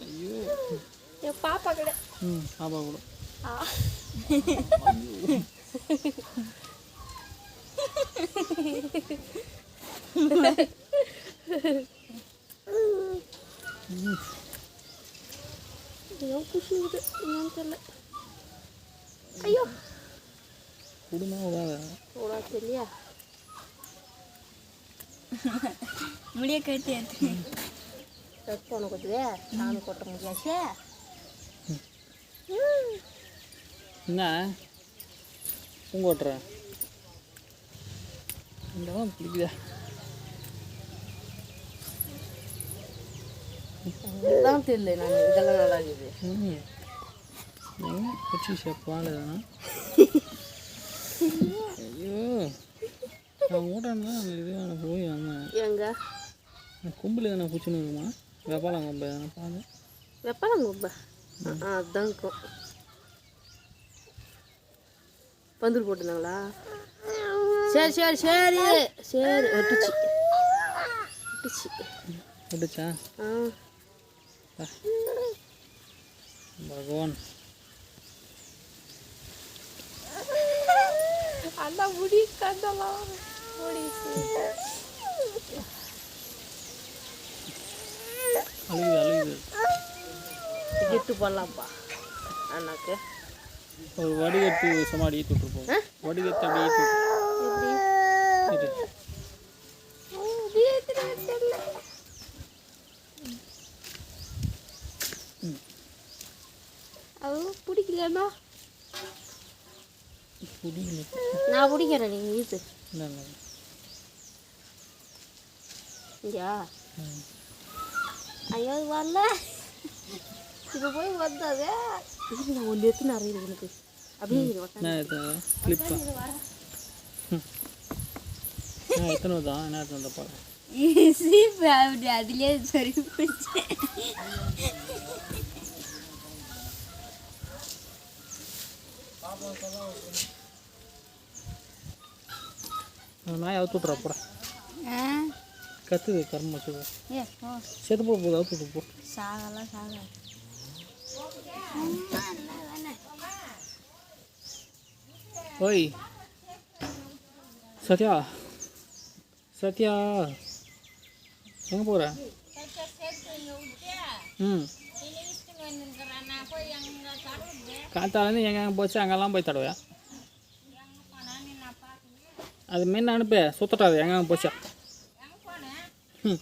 ஐயோ பாப்பா கூட பாப்பா கூட ஐயோ குடுமா ஓடாது இல்லையா முடிய கட்டி கட் பண்ண கொத்துவே சாமி கொட்ட முடியாச்சே என்ன பூங்கோட்டுற இதெல்லாம் பிடிக்குதா இதுதான் தெரியல நான் இதெல்லாம் நல்லா இருக்குது எங்க குச்சி ஷேப்பால் தானே ஐயோ நான் மூட்டான்னு இது போய் வந்தேன் எங்க கும்பில் தானே குச்சின்னு இருக்குமா வெப்பாலம் கொம்பு தானே பாருங்க வெப்பாலம் கொம்பா அதுதான் இருக்கும் பந்தூர் போட்டுருந்தாங்களா சரி சரி சரி சரி ஒட்டுச்சு ஒட்டுச்சு விட்டுச்சா பகவான் அந்த முடி கண்டலாம் முடி அழுகுது கிட்டு போடலாம்ப்பா அண்ணாக்கு ஒரு வடிகட்டு சும்மா ஈத்து விட்டுருப்போம் வடிகட்டு அப்படியே ஈத்து அது பிடிக்கலன்னா பிடிக்கல நான் பிடிக்கிறேன் நீங்கள் ஈத்து இல்லை ஐயா ஐயோ வரல இப்போ போய் வந்தாவே இது நான் ஒன்று எடுத்து நிறைய எனக்கு அப்படியே கிளிப்பா எத்தனை தான் என்ன எடுத்து வந்தப்பா சீப்பு அப்படி அதுலேயே சரி போச்சு நாய் அவுத்து விட்றா போட கத்துது கரும்பு வச்சுக்கோ ஏ ஓ செத்து போகுது அவுத்து விட்டு போ சாகலாம் சாக ஓய் சத்யா சத்யா எங்கே போகிற ம் காத்தாலேருந்து எங்கே போச்சு அங்கெல்லாம் போய் தடவை அது மீன் அனுப்பு சுத்தட்டாது எங்கே போச்சா ம்